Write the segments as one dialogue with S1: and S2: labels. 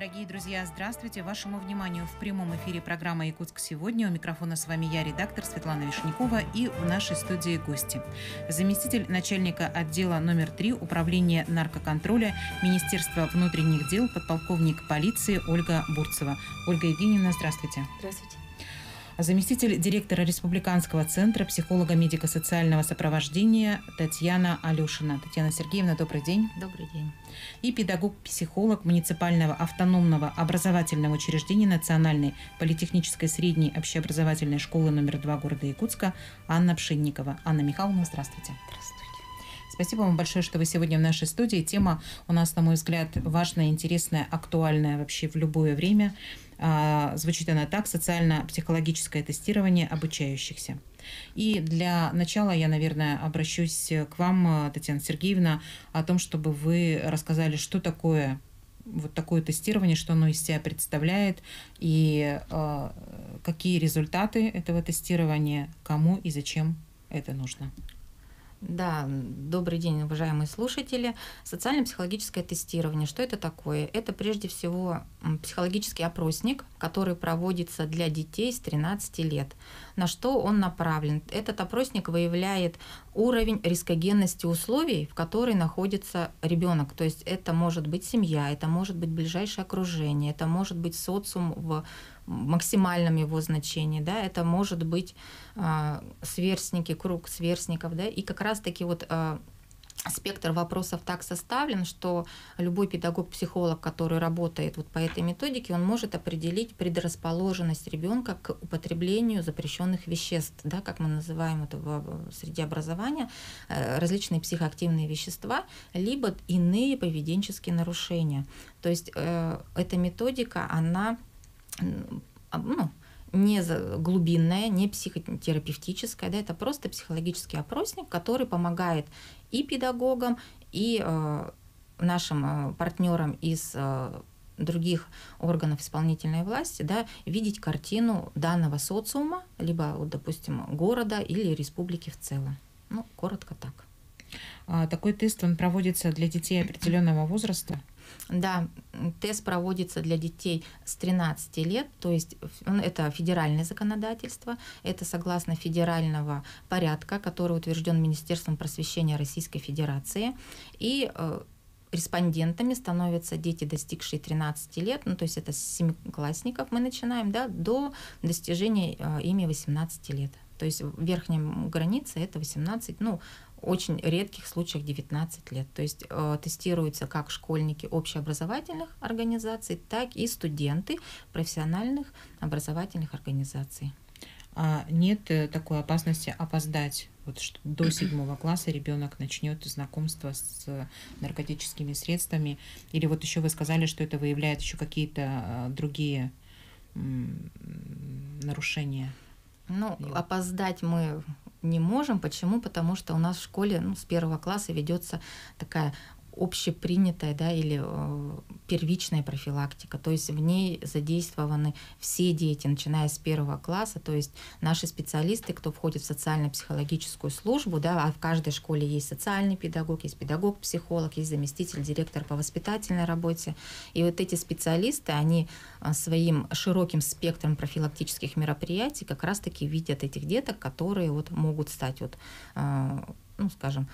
S1: Дорогие друзья, здравствуйте! Вашему вниманию в прямом эфире программа «Якутск сегодня». У микрофона с вами я, редактор Светлана Вишнякова, и в нашей студии гости. Заместитель начальника отдела номер 3 Управления наркоконтроля Министерства внутренних дел, подполковник полиции Ольга Бурцева. Ольга Евгеньевна, здравствуйте.
S2: Здравствуйте.
S1: Заместитель директора Республиканского центра психолого-медико-социального сопровождения Татьяна Алешина. Татьяна Сергеевна, добрый день.
S2: Добрый день.
S1: И педагог-психолог муниципального автономного образовательного учреждения Национальной политехнической средней общеобразовательной школы номер 2 города Якутска Анна Пшенникова. Анна Михайловна, здравствуйте.
S2: Здравствуйте.
S1: Спасибо вам большое, что вы сегодня в нашей студии. Тема у нас, на мой взгляд, важная, интересная, актуальная вообще в любое время. Звучит она так: социально-психологическое тестирование обучающихся. И для начала я, наверное, обращусь к вам, Татьяна Сергеевна, о том, чтобы вы рассказали, что такое вот такое тестирование, что оно из себя представляет, и какие результаты этого тестирования, кому и зачем это нужно.
S2: Да, добрый день, уважаемые слушатели. Социально-психологическое тестирование. Что это такое? Это прежде всего психологический опросник, который проводится для детей с 13 лет. На что он направлен? Этот опросник выявляет уровень рискогенности условий, в которой находится ребенок. То есть это может быть семья, это может быть ближайшее окружение, это может быть социум в максимальном его значении, да, это может быть сверстники, круг сверстников, да, и как раз-таки вот спектр вопросов так составлен, что любой педагог-психолог, который работает вот по этой методике, он может определить предрасположенность ребенка к употреблению запрещенных веществ, да, как мы называем это в среде образования, различные психоактивные вещества, либо иные поведенческие нарушения. То есть эта методика, она не глубинная, не психотерапевтическая, да, это просто психологический опросник, который помогает и педагогам, и нашим партнерам из других органов исполнительной власти, да, видеть картину данного социума, либо, вот, допустим, города или республики в целом. Ну, коротко так.
S1: Такой тест, он проводится для детей определенного возраста?
S2: Да, тест проводится для детей с 13 лет, то есть это федеральное законодательство, это согласно федерального порядка, который утвержден Министерством просвещения Российской Федерации, и респондентами становятся дети, достигшие 13 лет, ну, то есть это с семиклассников мы начинаем, да, до достижения ими 18 лет. То есть верхняя граница это 18, ну, очень редких случаях 19 лет. То есть тестируются как школьники общеобразовательных организаций, так и студенты профессиональных образовательных организаций.
S1: А нет такой опасности опоздать, вот что до 7 класса ребенок начнет знакомство с наркотическими средствами? Или вот еще вы сказали, что это выявляет еще какие-то другие нарушения?
S2: Ну, опоздать мы не можем. Почему? Потому что у нас в школе с 1 класса ведется такая общепринятая, да, или первичная профилактика, то есть в ней задействованы все дети, начиная с 1 класса, то есть наши специалисты, кто входит в социально-психологическую службу, да, а в каждой школе есть социальный педагог, есть педагог-психолог, есть заместитель директора по воспитательной работе, и вот эти специалисты, они своим широким спектром профилактических мероприятий как раз-таки видят этих деток, которые вот могут стать вот, ну, скажем,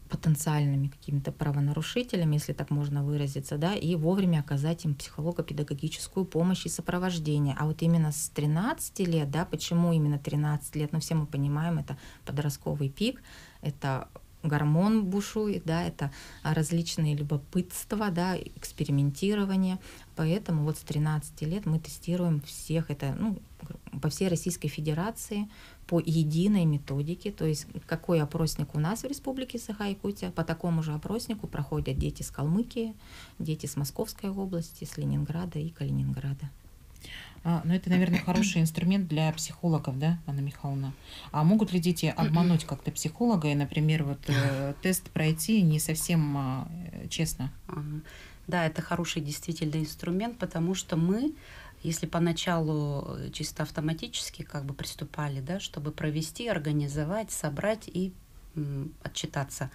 S2: потенциальными какими-то правонарушителями, если так можно выразиться, да, и вовремя оказать им психолого-педагогическую помощь и сопровождение. А вот именно с 13 лет, да, почему именно 13 лет, ну, все мы понимаем, это подростковый пик, это гормон бушует, да, это различные любопытства, да, экспериментирование, поэтому вот с 13 лет мы тестируем всех, это, ну, по всей Российской Федерации, по единой методике, то есть какой опросник у нас в Республике Саха-Якутия, по такому же опроснику проходят дети с Калмыкии, дети с Московской области, с Ленинграда и Калининграда.
S1: Ну, это, наверное, хороший инструмент для психологов, да, Анна Михайловна? А могут ли дети обмануть как-то психолога и, например, вот тест пройти не совсем честно?
S3: Да, это хороший действительно инструмент, потому что мы, если поначалу чисто автоматически как бы приступали, да, чтобы провести, организовать, собрать и отчитаться,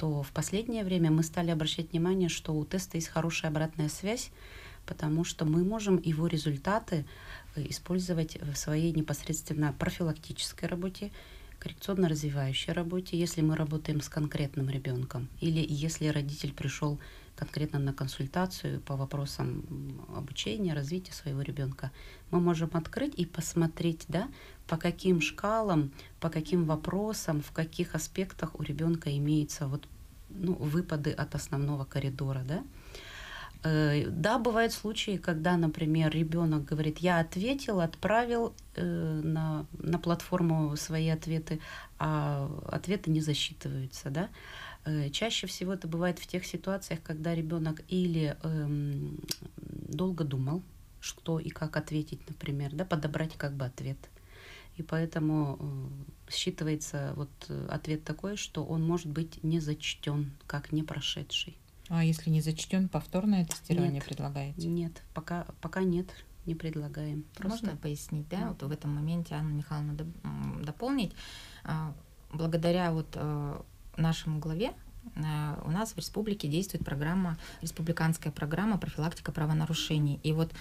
S3: то в последнее время мы стали обращать внимание, что у теста есть хорошая обратная связь, потому что мы можем его результаты использовать в своей непосредственно профилактической работе, коррекционно-развивающей работе, если мы работаем с конкретным ребенком, или если родитель пришел конкретно на консультацию по вопросам обучения, развития своего ребенка, мы можем открыть и посмотреть, да, по каким шкалам, по каким вопросам, в каких аспектах у ребенка имеются вот, выпады от основного коридора, да. Да, бывают случаи, когда, например, ребенок говорит: я ответил, отправил на платформу свои ответы, а ответы не засчитываются, да. Чаще всего это бывает в тех ситуациях, когда ребенок или долго думал, что и как ответить, например, да, подобрать как бы ответ. И поэтому считывается вот ответ такой, что он может быть не зачтен, как не прошедший.
S1: А если не зачтен, повторное тестирование
S3: Нет,
S1: предлагаете?
S3: Нет, пока нет, не предлагаем.
S2: Просто можно пояснить, да, вот в этом моменте Анну Михайловну дополнить. Благодаря вот нашему главе у нас в республике действует республиканская программа профилактика правонарушений. И вот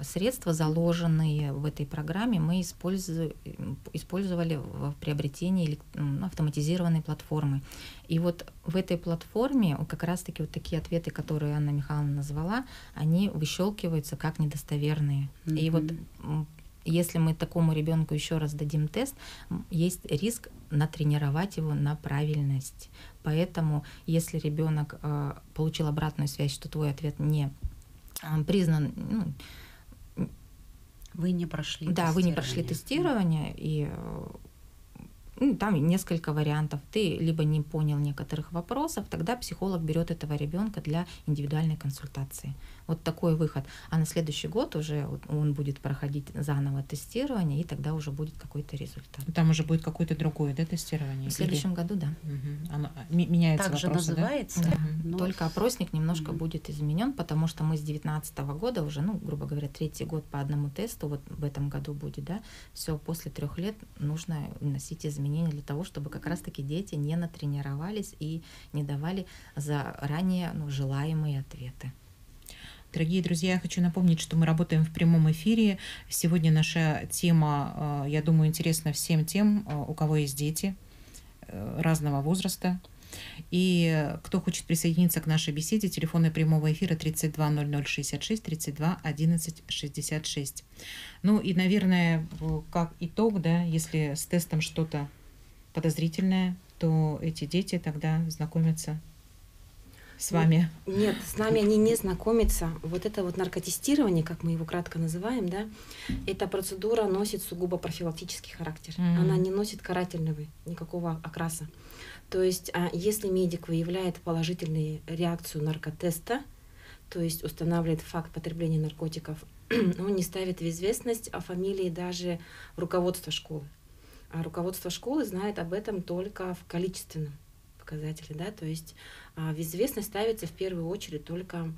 S2: средства, заложенные в этой программе, мы использовали в приобретении автоматизированной платформы. И вот в этой платформе как раз-таки вот такие ответы, которые Анна Михайловна назвала, они выщелкиваются как недостоверные. Mm-hmm. И вот если мы такому ребенку еще раз дадим тест, есть риск натренировать его на правильность. Поэтому, если ребенок получил обратную связь, что твой ответ не признан,
S3: вы не прошли
S2: тестирование. Да, вы не прошли тестирование, и там несколько вариантов. Ты либо не понял некоторых вопросов, тогда психолог берет этого ребенка для индивидуальной консультации. Вот такой выход. А на следующий год уже он будет проходить заново тестирование, и тогда уже будет какой-то результат.
S1: Там уже будет какое-то другое, да, тестирование?
S2: В следующем году, да.
S1: Угу. Оно меняется
S3: так
S1: вопросы,
S3: же называется.
S1: Да?
S2: Да. Только опросник немножко будет изменен, потому что мы с 2019 года уже, грубо говоря, 3-й год по одному тесту, вот в этом году будет, да, все после 3 лет нужно вносить изменения для того, чтобы как раз-таки дети не натренировались и не давали заранее желаемые ответы.
S1: Дорогие друзья, я хочу напомнить, что мы работаем в прямом эфире. Сегодня наша тема, я думаю, интересна всем тем, у кого есть дети разного возраста. И кто хочет присоединиться к нашей беседе, телефоны прямого эфира 32 0066, 32 11 66. И, наверное, как итог, да, если с тестом что-то подозрительное, то эти дети тогда знакомятся с вами.
S4: Нет, с нами они не знакомятся. Вот это вот наркотестирование, как мы его кратко называем, да, эта процедура носит сугубо профилактический характер. Она не носит карательного никакого окраса. То есть, если медик выявляет положительную реакцию наркотеста, то есть устанавливает факт потребления наркотиков, он не ставит в известность о фамилии даже руководства школы. А руководство школы знает об этом только в количественном показателе, да, то есть в известность ставится в первую очередь только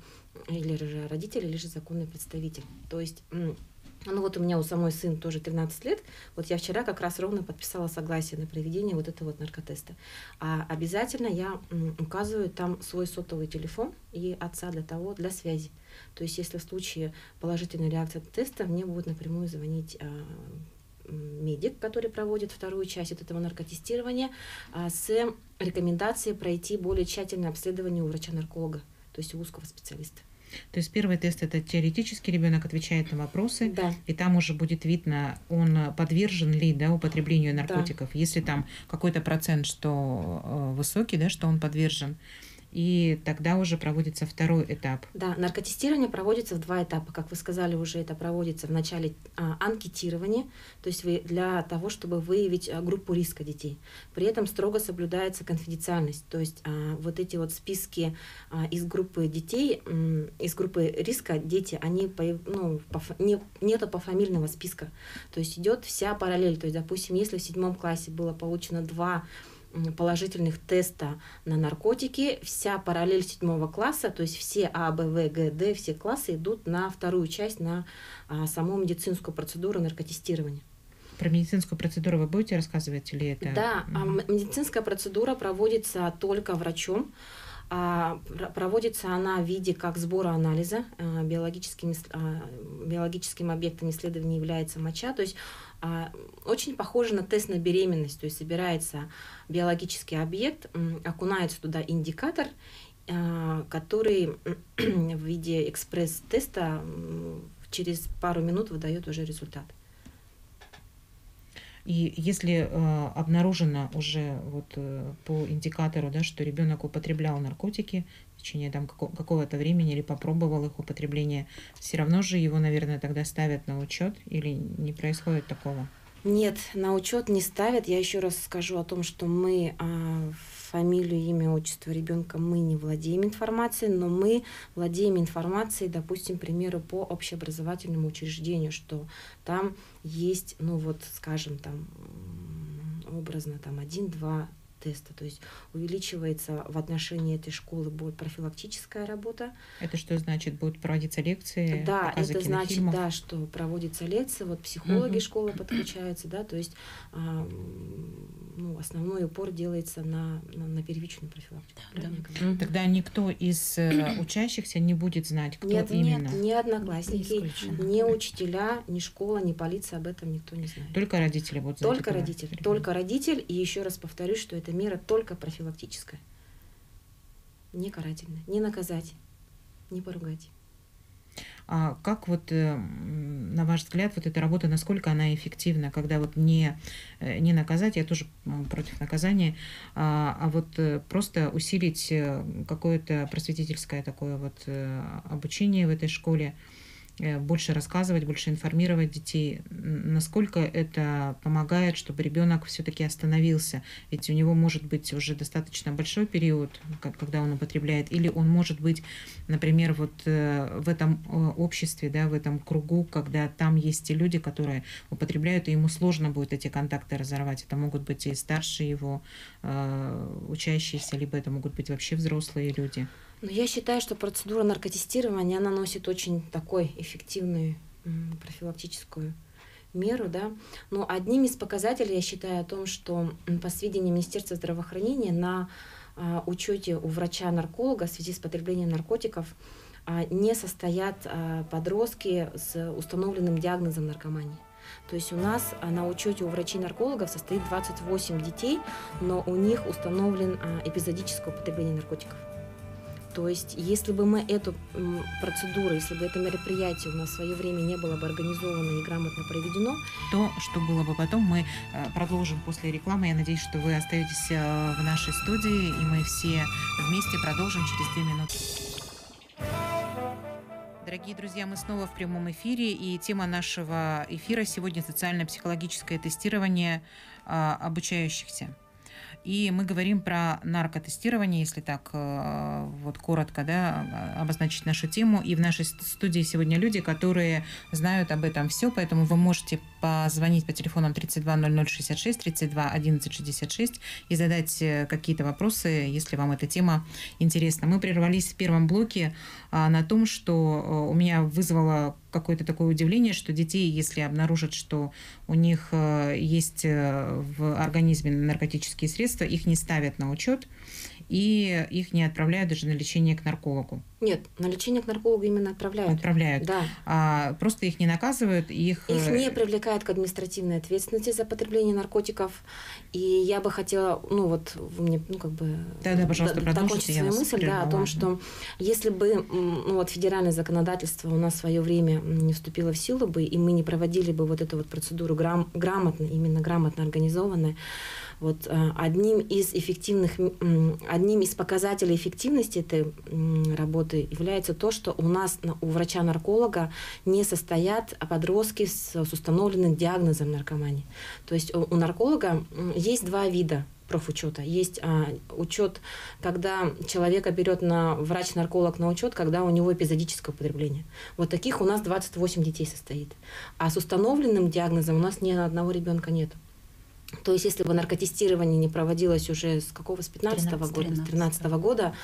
S4: или же родители, или же законный представитель. То есть, вот у меня у самой сын тоже 13 лет, вот я вчера как раз ровно подписала согласие на проведение вот этого вот наркотеста. А обязательно я указываю там свой сотовый телефон и отца для связи. То есть, если в случае положительной реакции теста, мне будет напрямую звонить медик, который проводит вторую часть от этого наркотестирования, с рекомендацией пройти более тщательное обследование у врача-нарколога, то есть у узкого специалиста.
S1: То есть первый тест — это теоретически ребенок отвечает на вопросы,
S4: да.
S1: И там уже будет видно, он подвержен ли, да, употреблению наркотиков. Да. Если там какой-то процент, что высокий, да, что он подвержен, и тогда уже проводится второй этап.
S4: Да, наркотестирование проводится в 2 этапа. Как вы сказали, уже это проводится в начале анкетирования, то есть для того, чтобы выявить группу риска детей. При этом строго соблюдается конфиденциальность, то есть вот эти вот списки из группы детей, из группы риска дети, они нету пофамильного списка, то есть идет вся параллель. То есть, допустим, если в 7 классе было получено 2 положительных теста на наркотики, вся параллель 7 класса, то есть все А, Б, В, Г, Д, все классы идут на вторую часть, на саму медицинскую процедуру наркотестирования.
S1: Про медицинскую процедуру вы будете рассказывать или это?
S4: Да, медицинская процедура проводится только врачом. Проводится она в виде как сбора анализа. Биологическим объектом исследования является моча. То есть очень похоже на тест на беременность. То есть собирается биологический объект, окунается туда индикатор, который в виде экспресс-теста через пару минут выдает уже результат.
S1: И если обнаружено уже вот по индикатору, да, что ребенок употреблял наркотики в течение там какого-то времени или попробовал их употребление, все равно же его, наверное, тогда ставят на учет или не происходит такого?
S4: Нет, на учет не ставят. Я еще раз скажу о том, что мы фамилию, имя, отчество ребенка мы не владеем информацией, но мы владеем информацией, допустим, к примеру, по общеобразовательному учреждению, что там есть, ну вот, скажем, там образно там 1-2 теста, то есть увеличивается в отношении этой школы будет профилактическая работа.
S1: Это что значит? Будут проводиться лекции?
S4: Да,
S1: показы
S4: это значит,
S1: кинофильмов?
S4: да, что проводятся лекции, вот психологи школы подключаются, да, то есть ну, основной упор делается на первичную профилактику.
S3: Да.
S1: Тогда никто из учащихся не будет знать, кто именно?
S4: Нет, ни одноклассники, ни учителя, ни школа, ни полиция об этом никто не знает.
S1: Только родители будут знать?
S4: Только родитель, и еще раз повторюсь, что эта мера только профилактическая, не карательная, не наказать, не поругать.
S1: А как вот, на ваш взгляд, вот эта работа, насколько она эффективна, когда вот не наказать, я тоже против наказания, а вот просто усилить какое-то просветительское такое вот обучение в этой школе, больше рассказывать, больше информировать детей, насколько это помогает, чтобы ребенок все-таки остановился. Ведь у него может быть уже достаточно большой период, когда он употребляет, или он может быть, например, вот в этом обществе, да, в этом кругу, когда там есть те люди, которые употребляют, и ему сложно будет эти контакты разорвать. Это могут быть и старшие его учащиеся, либо это могут быть вообще взрослые люди.
S4: Но я считаю, что процедура наркотестирования, она носит очень такой эффективную профилактическую меру, да. Но одним из показателей, я считаю, о том, что по сведениям Министерства здравоохранения на учете у врача-нарколога в связи с потреблением наркотиков не состоят подростки с установленным диагнозом наркомании. То есть у нас на учете у врачей-наркологов состоит 28 детей, но у них установлен эпизодическое употребление наркотиков. То есть, если бы мы эту процедуру, если бы это мероприятие у нас в свое время не было бы организовано и грамотно проведено,
S1: то, что было бы потом, мы продолжим после рекламы. Я надеюсь, что вы остаетесь в нашей студии, и мы все вместе продолжим через 2 минуты. Дорогие друзья, мы снова в прямом эфире, и тема нашего эфира сегодня социально-психологическое тестирование обучающихся. И мы говорим про наркотестирование, если так вот коротко, да, обозначить нашу тему. И в нашей студии сегодня люди, которые знают об этом все, поэтому вы можете позвонить по телефонам 32 0066, 32 11 66 и задать какие-то вопросы, если вам эта тема интересна. Мы прервались в первом блоке на том, что у меня вызвало какое-то такое удивление, что детей, если обнаружат, что у них есть в организме наркотические средства, их не ставят на учет и их не отправляют даже на лечение к наркологу.
S4: Нет, на лечение к наркологу именно отправляют.
S1: Отправляют.
S4: Да.
S1: Просто их не наказывают. Их
S4: не привлекают к административной ответственности за потребление наркотиков. И я бы хотела, ну вот, вы мне, ну как бы...
S1: Да, пожалуйста, продолжите.
S4: Свою мысль, да, о том, что если бы, ну вот, федеральное законодательство у нас в свое время не вступило в силу бы, и мы не проводили бы вот эту вот процедуру грамотно, именно грамотно организованной, вот одним из показателей эффективности этой работы является то, что у нас у врача-нарколога не состоят подростки с установленным диагнозом наркомании. То есть у нарколога есть 2 вида профучета. Есть учет, когда человека берет врач-нарколог на учет, когда у него эпизодическое употребление. Вот таких у нас 28 детей состоит. А с установленным диагнозом у нас ни одного ребенка нет. То есть, если бы наркотестирование не проводилось уже с 15-го года, с 13-го года,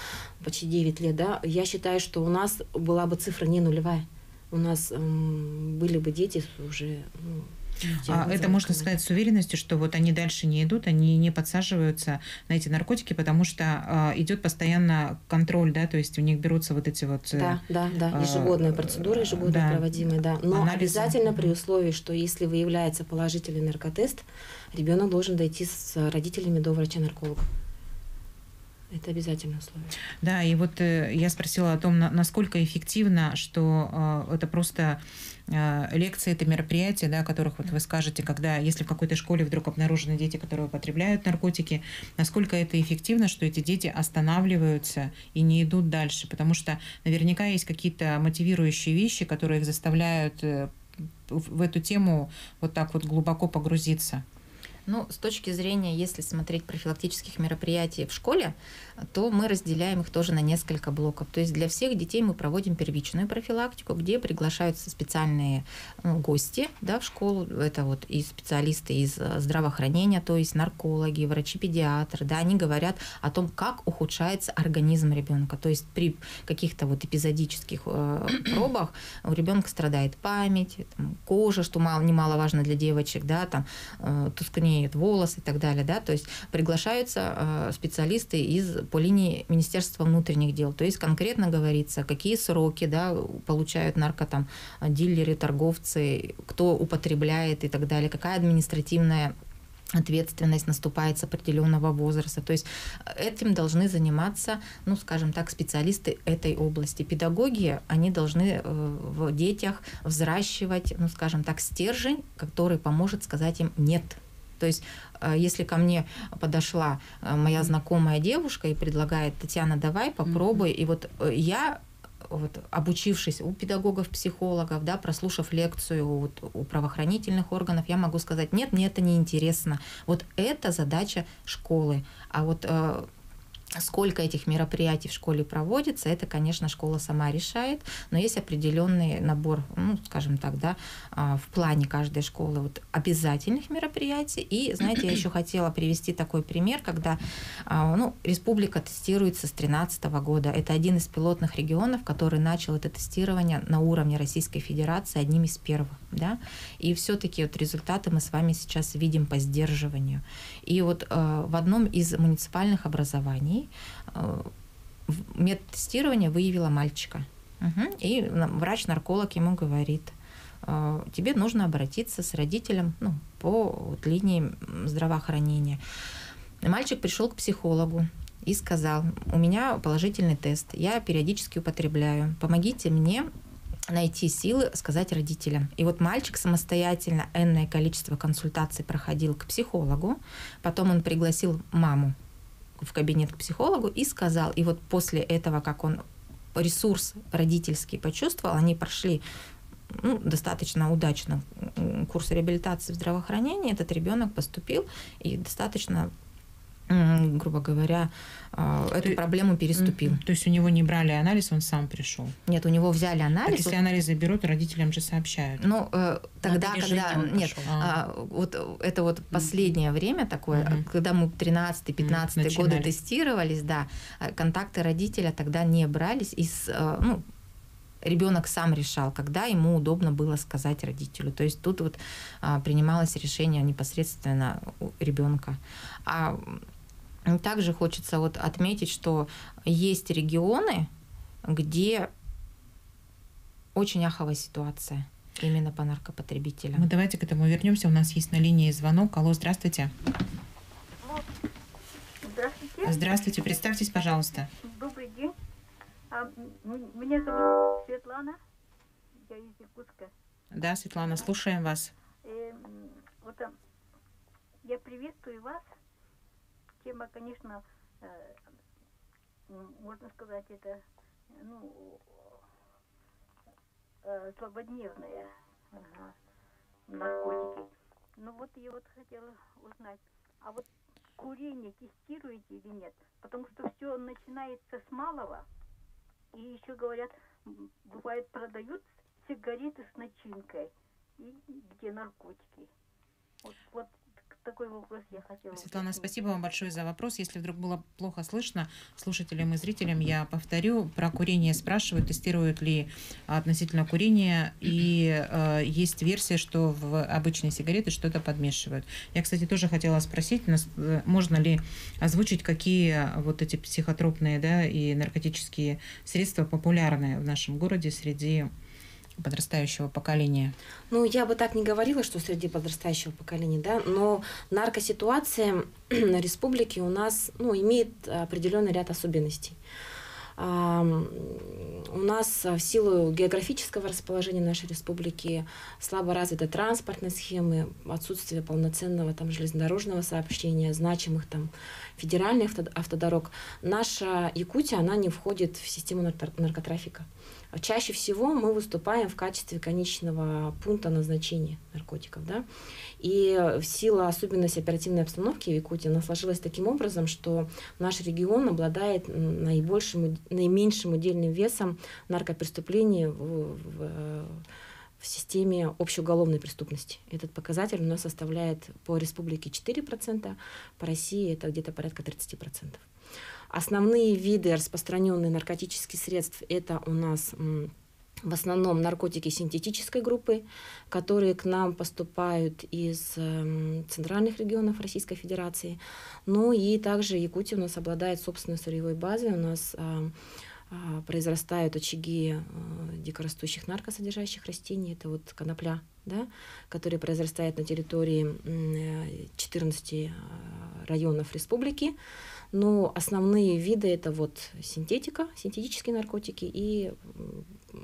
S4: почти 9 лет, да, я считаю, что у нас была бы цифра не нулевая. У нас были бы дети уже
S1: Это можно сказать с уверенностью, что вот они дальше не идут, они не подсаживаются на эти наркотики, потому что идет постоянно контроль, да, то есть у них берутся вот эти вот...
S4: Да, ежегодная процедура, ежегодно проводимая, да. Но анализы. Обязательно при условии, что если выявляется положительный наркотест, ребенок должен дойти с родителями до врача-нарколога. Это обязательное условие.
S1: Да, и вот я спросила о том, насколько эффективно, что это просто лекции, это мероприятия, да, о которых вот вы скажете, когда, если в какой-то школе вдруг обнаружены дети, которые употребляют наркотики, насколько это эффективно, что эти дети останавливаются и не идут дальше, потому что наверняка есть какие-то мотивирующие вещи, которые их заставляют в эту тему вот так вот глубоко погрузиться.
S2: Ну, с точки зрения, если смотреть профилактических мероприятий в школе, то мы разделяем их тоже на несколько блоков. То есть для всех детей мы проводим первичную профилактику, где приглашаются специальные гости, да, в школу. Это вот и специалисты из здравоохранения, то есть наркологи, врачи-педиатры. Да, они говорят о том, как ухудшается организм ребенка. То есть при каких-то вот эпизодических пробах у ребенка страдает память, там, кожа, что немаловажно для девочек, да, там тускнеют волосы и так далее, да, то есть приглашаются специалисты по линии Министерства внутренних дел, то есть конкретно говорится, какие сроки, да, получают дилеры, торговцы, кто употребляет и так далее, какая административная ответственность наступает с определенного возраста. То есть этим должны заниматься, ну, скажем так, специалисты этой области. Педагоги, они должны в детях взращивать, ну, скажем так, стержень, который поможет сказать им «нет». То есть, если ко мне подошла моя знакомая девушка и предлагает: Татьяна, давай попробуй, и вот я, вот, обучившись у педагогов-психологов, да, прослушав лекцию у правоохранительных органов, я могу сказать: нет, мне это не интересно. Вот это задача школы. А вот сколько этих мероприятий в школе проводится, это, конечно, школа сама решает, но есть определенный набор, ну, скажем так, да, в плане каждой школы вот обязательных мероприятий. И, знаете, я еще хотела привести такой пример, когда, ну, республика тестируется с 2013 года. Это один из пилотных регионов, который начал это тестирование на уровне Российской Федерации одним из первых, да, и все-таки вот результаты мы с вами сейчас видим по сдерживанию. И вот в одном из муниципальных образований метод тестирования выявила мальчика. И врач-нарколог ему говорит: тебе нужно обратиться с родителем, ну, по вот линии здравоохранения. И мальчик пришел к психологу и сказал: у меня положительный тест, я периодически употребляю, помогите мне найти силы сказать родителям. И вот мальчик самостоятельно энное количество консультаций проходил к психологу, потом он пригласил маму в кабинет к психологу и сказал, и вот после этого, как он ресурс родительский почувствовал, они прошли, ну, достаточно удачно курс реабилитации в здравоохранении, этот ребенок поступил и достаточно, грубо говоря, эту проблему переступил.
S1: То есть у него не брали анализ, он сам пришел?
S2: Нет, у него взяли анализ.
S1: Так если анализы берут, родителям же сообщают.
S2: Ну, тогда, когда... Нет, вот это вот последнее время такое, когда мы 13-15 годы тестировались, да, контакты родителя тогда не брались, и ну, ребенок сам решал, когда ему удобно было сказать родителю. То есть тут вот принималось решение непосредственно у ребенка. А также хочется вот отметить, что есть регионы, где очень аховая ситуация именно по наркопотребителям.
S1: Мы давайте к этому вернемся. У нас есть на линии звонок. Алло, здравствуйте.
S5: Здравствуйте.
S1: Здравствуйте, представьтесь, пожалуйста.
S5: Добрый день. Меня зовут Светлана. Я из Иркутска.
S1: Да, Светлана, слушаем вас.
S5: Вот я приветствую вас. Тема, конечно, можно сказать, это, ну, злободневная, наркотики. Ну вот я вот хотела узнать, а вот курение тестируете или нет? Потому что все начинается с малого, и еще говорят, бывает, продают сигареты с начинкой, и где наркотики. Вот такой вопрос я хотела.
S1: Светлана,
S5: уточнить.
S1: спасибо вам большое за вопрос. Если вдруг было плохо слышно слушателям и зрителям, я повторю. Про курение спрашивают, тестируют ли относительно курения, и есть версия, что в обычные сигареты что-то подмешивают. Я, кстати, тоже хотела спросить, можно ли озвучить, какие вот эти психотропные, да, и наркотические средства популярны в нашем городе среди подрастающего поколения?
S4: Ну, я бы так не говорила, что среди подрастающего поколения, да, но наркоситуация на республике у нас, ну, имеет определенный ряд особенностей. У нас в силу географического расположения нашей республики слабо развиты транспортные схемы, отсутствие полноценного там железнодорожного сообщения, значимых там федеральных автодорог. Наша Якутия, она не входит в систему наркотрафика. Чаще всего мы выступаем в качестве конечного пункта назначения наркотиков, да? И в силу особенностей оперативной обстановки в Якутии она сложилась таким образом, что наш регион обладает наименьшим удельным весом наркопреступлений в системе общеуголовной преступности. Этот показатель у нас составляет по республике 4%, по России это где-то порядка 30%. Основные виды распространенных наркотических средств это у нас в основном наркотики синтетической группы, которые к нам поступают из центральных регионов Российской Федерации. Ну и также Якутия у нас обладает собственной сырьевой базой. У нас произрастают очаги дикорастущих наркосодержащих растений. Это вот конопля, да, которая произрастает на территории 14 районов республики. Но основные виды это вот синтетика, синтетические наркотики и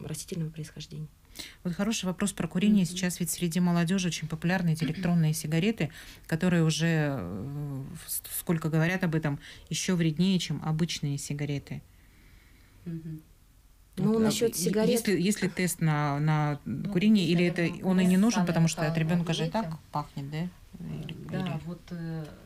S4: растительного происхождения.
S1: Вот хороший вопрос про курение. Сейчас ведь среди молодежи очень популярны эти электронные сигареты, которые уже, сколько говорят об этом, еще вреднее, чем обычные сигареты.
S4: Ну,
S1: Вот,
S4: насчет сигарет...
S1: Есть ли тест на курение, или это он и не нужен, потому что от ребенка же и так
S2: детям.
S1: пахнет, да?
S3: Да, вот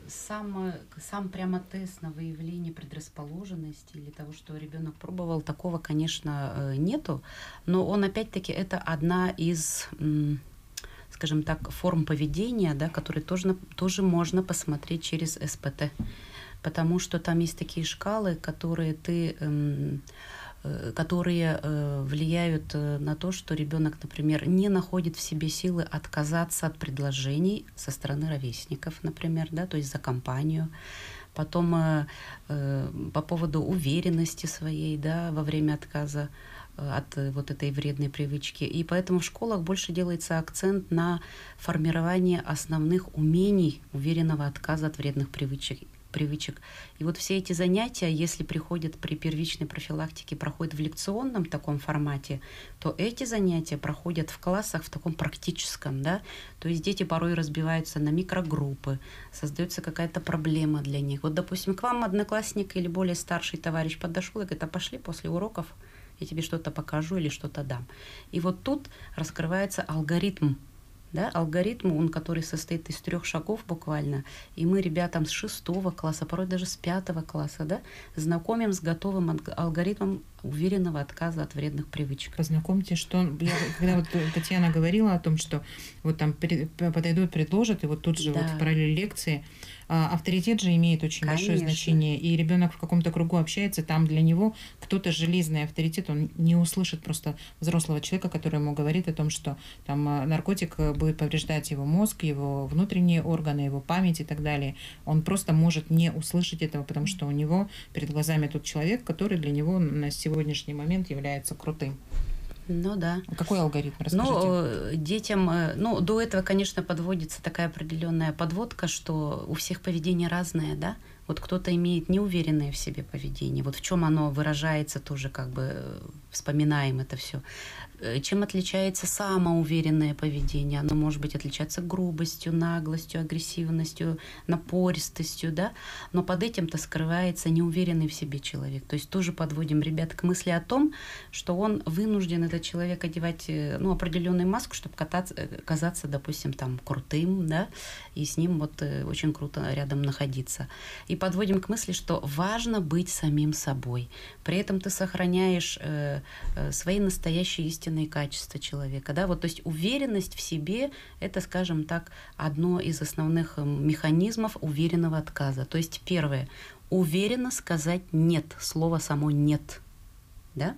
S3: сам прямо тест на выявление предрасположенности или того, что ребенок пробовал, такого, конечно, нету, но он опять-таки это одна из, скажем так, форм поведения, да, которые тоже можно посмотреть через СПТ, потому что там есть такие шкалы, которые влияют на то, что ребенок, например, не находит в себе силы отказаться от предложений со стороны ровесников, например, да, то есть за компанию. Потом по поводу уверенности своей, да, во время отказа от вот этой вредной привычки. И поэтому в школах больше делается акцент на формирование основных умений уверенного отказа от вредных привычек. И вот все эти занятия, если приходят при первичной профилактике, проходят в лекционном таком формате, то эти занятия проходят в классах в таком практическом, да, то есть дети порой разбиваются на микрогруппы, создается какая-то проблема для них. Вот, допустим, к вам одноклассник или более старший товарищ подошел и говорит: а пошли после уроков, я тебе что-то покажу или что-то дам. И вот тут раскрывается алгоритм, да, алгоритм, он, который состоит из 3 шагов буквально, и мы ребятам с 6 класса, порой даже с 5 класса, да, знакомим с готовым алгоритмом уверенного отказа от вредных привычек.
S1: Познакомьте, что... Когда вот Татьяна говорила о том, что вот там подойдут, предложат, и вот тут же вот в параллели лекции, авторитет же имеет очень большое значение, и ребенок в каком-то кругу общается, там для него кто-то железный авторитет, он не услышит просто взрослого человека, который ему говорит о том, что там наркотик будет повреждать его мозг, его внутренние органы, его память и так далее. Он просто может не услышать этого, потому что у него перед глазами тот человек, который для него на сегодняшний момент является крутым.
S3: Ну да.
S1: Какой алгоритм? Расскажите.
S3: Ну, детям, до этого, конечно, подводится такая определенная подводка, что у всех поведение разное, да. Вот кто-то имеет неуверенное в себе поведение. Вот в чем оно выражается, тоже как бы вспоминаем это все. Чем отличается самоуверенное поведение? Оно может быть отличаться грубостью, наглостью, агрессивностью, напористостью, да? Но под этим-то скрывается неуверенный в себе человек. То есть тоже подводим ребят к мысли о том, что он вынужден, этот человек, одевать определенную маску, чтобы казаться, допустим, там крутым, да? И с ним вот очень круто рядом находиться. и подводим к мысли, что важно быть самим собой. При этом ты сохраняешь свои настоящие истинные качества человека. Да? Вот, то есть уверенность в себе – это, скажем так, одно из основных механизмов уверенного отказа. То есть первое – уверенно сказать «нет», слово само «нет». Да?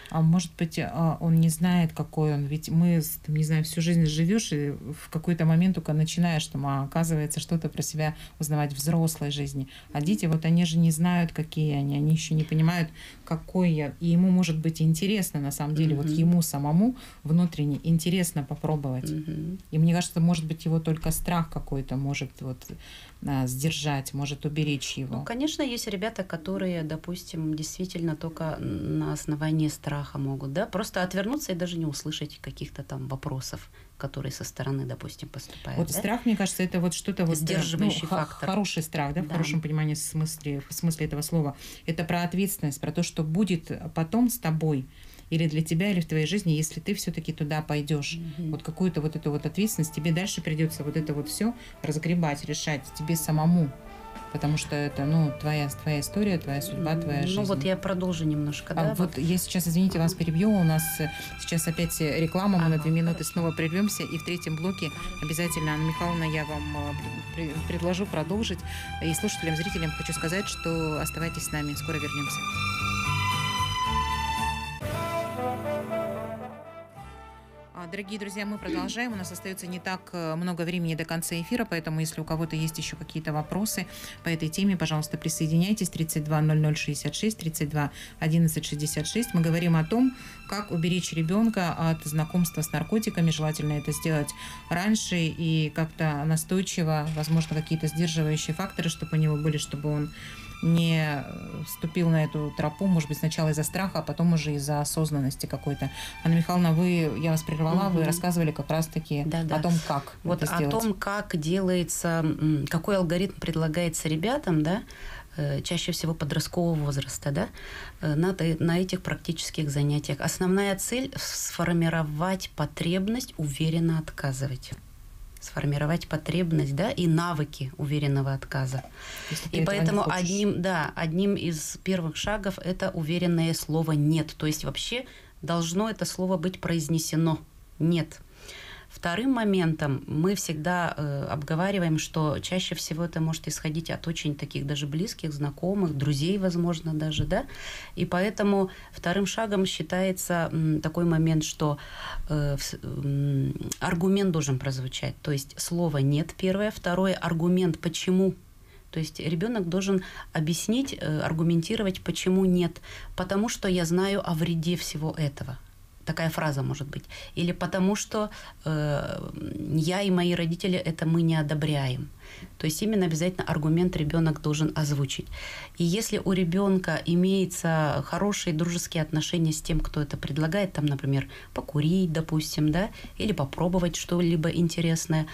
S1: А может быть, он не знает, какой он. Ведь мы, не знаю, всю жизнь живешь, и в какой-то момент только начинаешь, там, оказывается, что-то про себя узнавать в взрослой жизни. А дети, вот они же не знают, какие они еще не понимают, какой я. И ему может быть интересно, на самом деле, вот ему самому внутренне интересно попробовать. И мне кажется, может быть, его только страх какой-то может вот сдержать, может уберечь его.
S3: Ну, конечно, есть ребята, которые, допустим, действительно только на основании страха могут, да, просто отвернуться и даже не услышать каких-то там вопросов, которые со стороны, допустим, поступают.
S1: Вот
S3: да?
S1: Страх, мне кажется, это вот что-то вот
S3: сдерживающий фактор.
S1: Хороший страх, да, в хорошем понимании в смысле этого слова. Это про ответственность, про то, что будет потом с тобой, или для тебя, или в твоей жизни, если ты все-таки туда пойдешь. Вот какую-то вот эту вот ответственность, тебе дальше придется вот это вот все разгребать, решать тебе самому. Потому что это, ну, твоя история, твоя судьба, твоя жизнь.
S3: Ну вот я продолжу немножко, да?
S1: Вот я сейчас, извините, вас перебью. У нас сейчас опять реклама, мы на 2 минуты снова прервемся. И в третьем блоке обязательно, Анна Михайловна, я вам предложу продолжить. И слушателям, зрителям хочу сказать, что оставайтесь с нами. Скоро вернемся. Дорогие друзья, мы продолжаем. У нас остается не так много времени до конца эфира, поэтому если у кого-то есть еще какие-то вопросы по этой теме, пожалуйста, присоединяйтесь. 32 0066, 32 11 66. Мы говорим о том, как уберечь ребенка от знакомства с наркотиками. Желательно это сделать раньше и как-то настойчиво, возможно, какие-то сдерживающие факторы, чтобы у него были, чтобы он не вступил на эту тропу, может быть, сначала из-за страха, а потом уже из-за осознанности какой-то. Анна Михайловна, я вас прервала, вы рассказывали как раз-таки о том, как
S3: вот
S1: это сделать.
S3: О том, как делается, какой алгоритм предлагается ребятам, да, чаще всего подросткового возраста, да, на этих практических занятиях. Основная цель – сформировать потребность уверенно отказывать. Сформировать потребность, да, и навыки уверенного отказа. И поэтому одним из первых шагов это уверенное слово «нет». То есть вообще должно это слово быть произнесено «нет». Вторым моментом мы всегда обговариваем, что чаще всего это может исходить от очень таких даже близких, знакомых, друзей, возможно, даже, да. И поэтому вторым шагом считается такой момент, что аргумент должен прозвучать. То есть слово «нет» первое, второе аргумент «почему». То есть ребенок должен объяснить, аргументировать, почему нет. Потому что я знаю о вреде всего этого. Такая фраза может быть. Или потому что я и мои родители это мы не одобряем. То есть именно обязательно аргумент ребенок должен озвучить. И если у ребенка имеются хорошие дружеские отношения с тем, кто это предлагает, там, например, покурить, допустим, да, или попробовать что-либо интересное,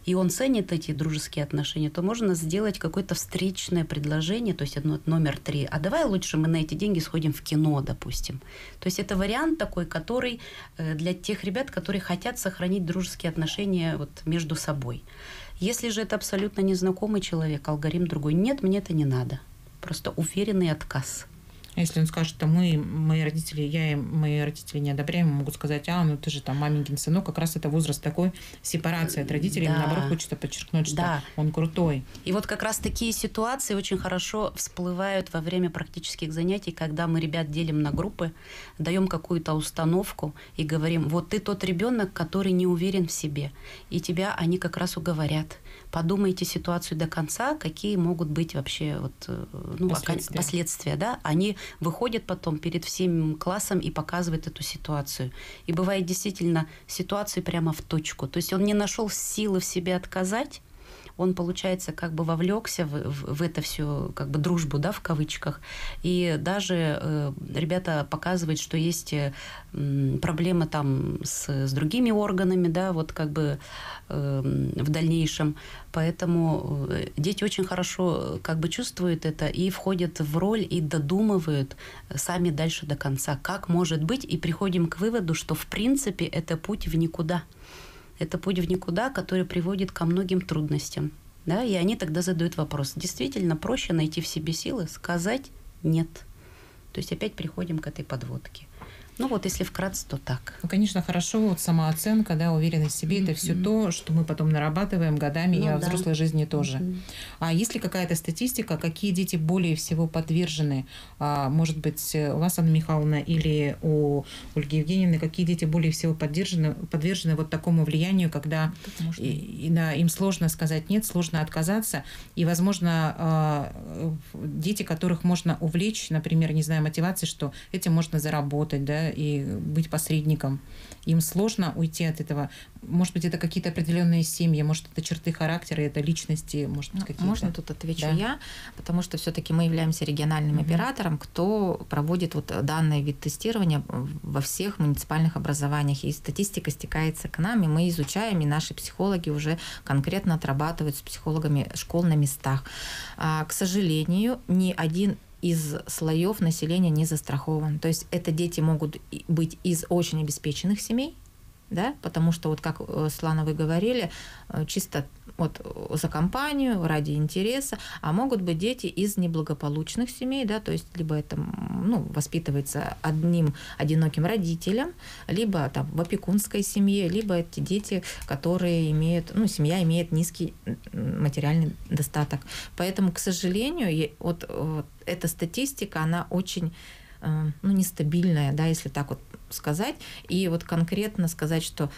S3: и он ценит эти дружеские отношения, то можно сделать какое-то встречное предложение, то есть номер 3. А давай лучше мы на эти деньги сходим в кино, допустим. То есть это вариант такой, который для тех ребят, которые хотят сохранить дружеские отношения вот между собой. Если же это абсолютно незнакомый человек, алгоритм другой, нет, мне это не надо. Просто уверенный отказ.
S1: Если он скажет, что мои родители не одобряем, могут сказать, ну ты же там маменькин сынок, как раз это возраст такой, сепарация от родителей,
S3: да.
S1: Наоборот, хочется подчеркнуть, что он крутой.
S3: И вот как раз такие ситуации очень хорошо всплывают во время практических занятий, когда мы ребят делим на группы, даем какую-то установку и говорим, вот ты тот ребенок, который не уверен в себе, и тебя они как раз уговорят. Подумайте ситуацию до конца, какие могут быть вообще последствия, да? Они выходят потом перед всем классом и показывают эту ситуацию. И бывает действительно ситуации прямо в точку. То есть он не нашел силы в себе отказать, он, получается, как бы вовлекся в это все, как бы дружбу, да, в кавычках. И даже ребята показывают, что есть проблемы там с другими органами, да, вот как бы в дальнейшем. Поэтому дети очень хорошо как бы чувствуют это и входят в роль и додумывают сами дальше до конца, как может быть, и приходим к выводу, что в принципе это путь в никуда. Это путь в никуда, который приводит ко многим трудностям. Да, и они тогда задают вопрос. Действительно, проще найти в себе силы сказать «нет». То есть опять приходим к этой подводке. Ну вот, если вкратце, то так.
S1: Ну, конечно, хорошо, вот самооценка, да, уверенность в себе, это все то, что мы потом нарабатываем годами, и во взрослой жизни тоже. А есть ли какая-то статистика, какие дети более всего подвержены, может быть, у вас, Анна Михайловна, или у Ольги Евгеньевны, какие дети более всего подвержены вот такому влиянию, когда им сложно сказать «нет», сложно отказаться, и, возможно, дети, которых можно увлечь, например, не знаю, мотивацией, что этим можно заработать, да, и быть посредником. Им сложно уйти от этого. Может быть, это какие-то определенные семьи, может, это черты характера, это личности, может быть, какие-то.
S2: Можно тут отвечу я, потому что все-таки мы являемся региональным оператором, кто проводит вот данный вид тестирования во всех муниципальных образованиях. И статистика стекается к нам, и мы изучаем, и наши психологи уже конкретно отрабатывают с психологами школ на местах. К сожалению, ни один из слоев населения не застрахован. То есть это дети могут быть из очень обеспеченных семей, да, потому что, вот как, Светлана, вы говорили, чисто вот за компанию, ради интереса, а могут быть дети из неблагополучных семей, да, то есть либо это, ну, воспитывается одним одиноким родителем, либо там в опекунской семье, либо эти дети, которые имеют, ну, семья имеет низкий материальный достаток. Поэтому, к сожалению, вот эта статистика, она очень, ну, нестабильная, да, если так вот сказать. И вот конкретно сказать, что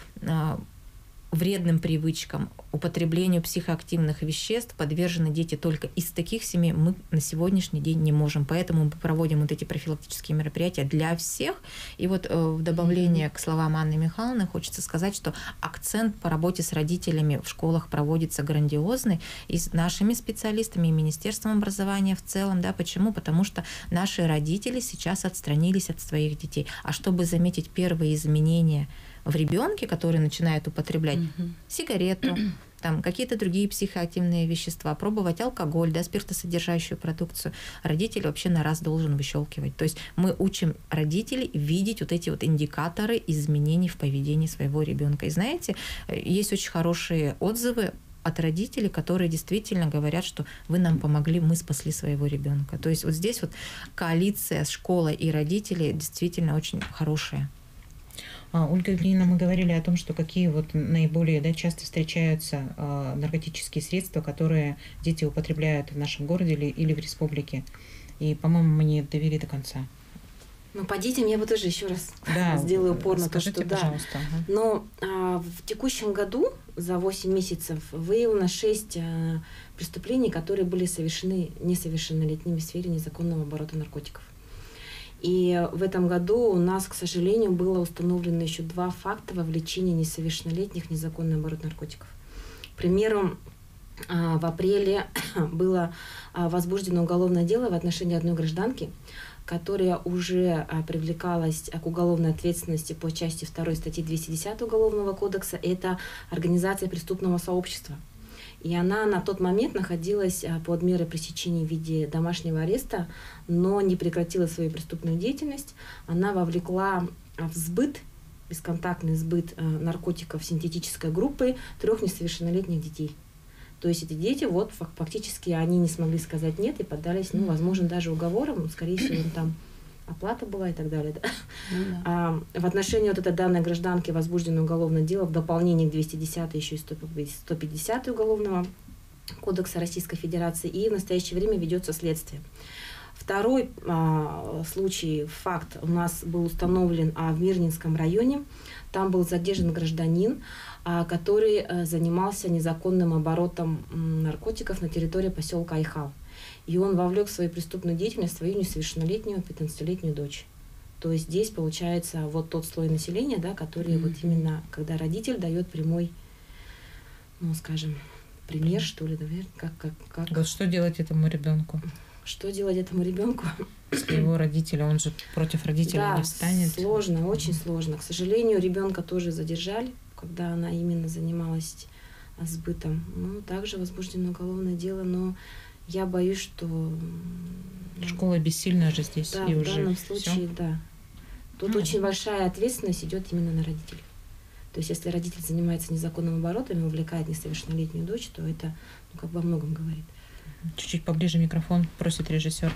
S2: вредным привычкам, употреблению психоактивных веществ подвержены дети только из таких семей, мы на сегодняшний день не можем. Поэтому мы проводим вот эти профилактические мероприятия для всех. И вот в добавление к словам Анны Михайловны хочется сказать, что акцент по работе с родителями в школах проводится грандиозный и с нашими специалистами, и Министерством образования в целом. Да, почему? Потому что наши родители сейчас отстранились от своих детей. А чтобы заметить первые изменения в ребенке, который начинает употреблять сигарету, там какие-то другие психоактивные вещества, пробовать алкоголь, да, спиртосодержащую продукцию, родитель вообще на раз должен выщелкивать. То есть мы учим родителей видеть вот эти вот индикаторы изменений в поведении своего ребенка. И знаете, есть очень хорошие отзывы от родителей, которые действительно говорят, что вы нам помогли, мы спасли своего ребенка. То есть вот здесь вот коалиция с школой и родителей действительно очень хорошая.
S1: Ольга Евгеньевна, мы говорили о том, что какие вот наиболее, да, часто встречаются наркотические средства, которые дети употребляют в нашем городе или в республике. И, по-моему, мы не довели до конца.
S4: Ну, по детям я бы тоже еще раз сделаю упор на то, что
S1: пожалуйста.
S4: Но в текущем году за 8 месяцев выявлено 6 преступлений, которые были совершены несовершеннолетними в сфере незаконного оборота наркотиков. И в этом году у нас, к сожалению, было установлено еще 2 факта вовлечения несовершеннолетних в незаконный оборот наркотиков. К примеру, в апреле было возбуждено уголовное дело в отношении одной гражданки, которая уже привлекалась к уголовной ответственности по части 2 статьи 210 Уголовного кодекса. Это организация преступного сообщества. И она на тот момент находилась под мерой пресечения в виде домашнего ареста, но не прекратила свою преступную деятельность. Она вовлекла в сбыт, бесконтактный сбыт наркотиков синтетической группы 3 несовершеннолетних детей. То есть эти дети, вот фактически они не смогли сказать нет и поддались, ну, возможно, даже уговорам, скорее всего, там оплата была и так далее. Да? В отношении вот этой данной гражданки возбуждено уголовное дело в дополнение к 210 еще и 150 Уголовного кодекса Российской Федерации, и в настоящее время ведется следствие. Второй случай, факт у нас был установлен в Мирнинском районе. Там был задержан гражданин, который занимался незаконным оборотом наркотиков на территории поселка Айхал. И он вовлек в свою преступную деятельность свою несовершеннолетнюю 15-летнюю дочь. То есть здесь получается вот тот слой населения, да, который вот именно, когда родитель дает прямой, ну, скажем, пример, что ли, наверное, как...
S1: Вот что делать этому ребенку?
S4: Что делать этому ребенку?
S1: Если его родители, он же против родителей не встанет.
S4: Сложно, очень сложно. К сожалению, ребенка тоже задержали, когда она именно занималась сбытом. Ну, также возбуждено уголовное дело, но я боюсь, что...
S1: Школа бессильна же здесь.
S4: Да,
S1: и
S4: в
S1: уже
S4: данном случае,
S1: всё.
S4: да. Тут очень большая ответственность идет именно на родителей. То есть если родитель занимается незаконным оборотом и увлекает несовершеннолетнюю дочь, то это во многом говорит.
S1: Чуть-чуть поближе микрофон, просит режиссер.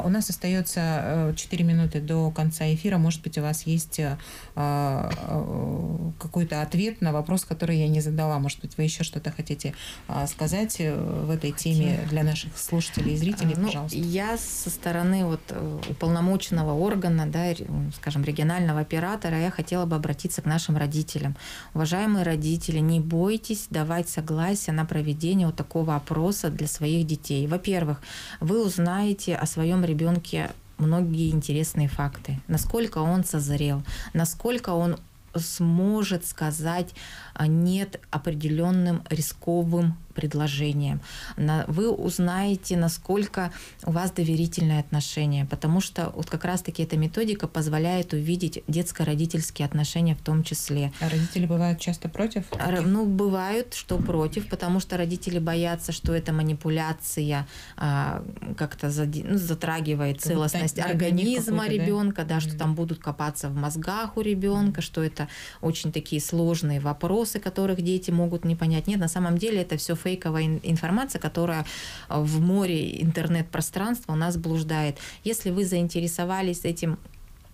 S1: У нас остается 4 минуты до конца эфира. Может быть, у вас есть какой-то ответ на вопрос, который я не задала. Может быть, вы еще что-то хотите сказать в этой теме для наших слушателей и зрителей, пожалуйста.
S2: Я со стороны уполномоченного органа, да, скажем, регионального оператора, я хотела бы обратиться к нашим родителям. Уважаемые родители, не бойтесь давать согласие на проведение такого опроса для своих детей. Во-первых, вы узнаете о своем ребенке многие интересные факты. Насколько он созрел, насколько он сможет сказать «нет» определенным рисковым предложениям. Вы узнаете, насколько у вас доверительные отношения, потому что как раз-таки эта методика позволяет увидеть детско-родительские отношения в том числе.
S1: А родители бывают часто против?
S2: Бывают, что против, потому что родители боятся, что эта манипуляция как-то затрагивает целостность организма ребенка, да, что там будут копаться в мозгах у ребенка, что это очень такие сложные вопросы, которых дети могут не понять. Нет, на самом деле это все фейковая информация, которая в море интернет-пространства у нас блуждает. Если вы заинтересовались этим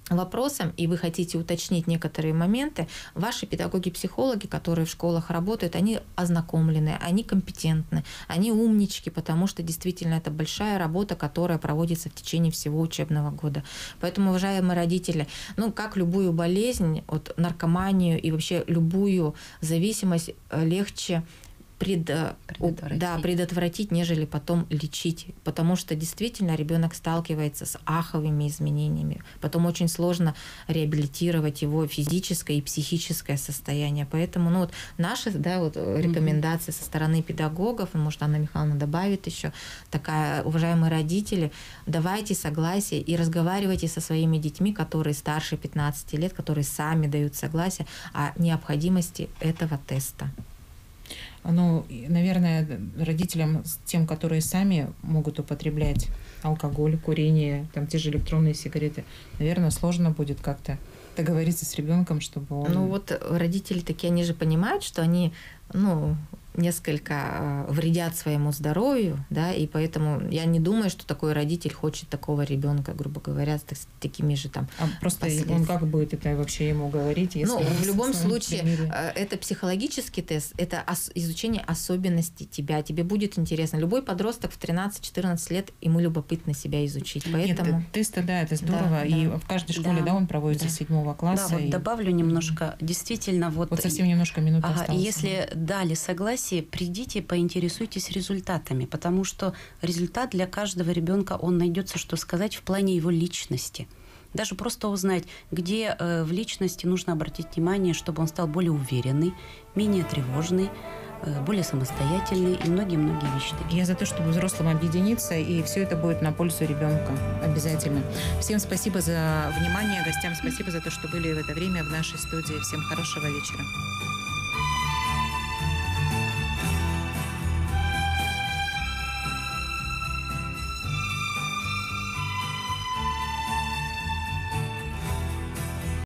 S2: вопросом, и вы хотите уточнить некоторые моменты, ваши педагоги-психологи, которые в школах работают, они ознакомлены, они компетентны, они умнички, потому что действительно это большая работа, которая проводится в течение всего учебного года. Поэтому, уважаемые родители, как любую болезнь, наркоманию и вообще любую зависимость легче предотвратить, нежели потом лечить. Потому что действительно ребенок сталкивается с аховыми изменениями. Потом очень сложно реабилитировать его физическое и психическое состояние. Поэтому наши рекомендации со стороны педагогов, может, Анна Михайловна добавит еще, такая: уважаемые родители, давайте согласие и разговаривайте со своими детьми, которые старше 15 лет, которые сами дают согласие о необходимости этого теста.
S1: Наверное, родителям, тем, которые сами могут употреблять алкоголь, курение, те же электронные сигареты, наверное, сложно будет как-то договориться с ребенком, чтобы он...
S2: Родители такие, они же понимают, что они, несколько вредят своему здоровью, да, и поэтому я не думаю, что такой родитель хочет такого ребенка, грубо говоря, с такими же
S1: просто он как будет это вообще ему говорить? Если
S2: в любом случае, это психологический тест, это изучение особенностей тебя. Тебе будет интересно. Любой подросток в 13-14 лет, ему любопытно себя изучить. Поэтому...
S1: Нет, тесты, это здорово. Да. И в каждой школе, он проводится с 7 класса.
S3: Да, добавлю немножко. Действительно,
S1: совсем немножко минут осталось.
S3: Если дали согласие, придите, поинтересуйтесь результатами, потому что результат для каждого ребенка, он найдется, что сказать в плане его личности. Даже просто узнать, где в личности нужно обратить внимание, чтобы он стал более уверенный, менее тревожный, более самостоятельный и многие-многие вещи такие.
S1: Я за то, чтобы взрослым объединиться, и все это будет на пользу ребенка. Обязательно. Всем спасибо за внимание, гостям спасибо за то, что были в это время в нашей студии. Всем хорошего вечера.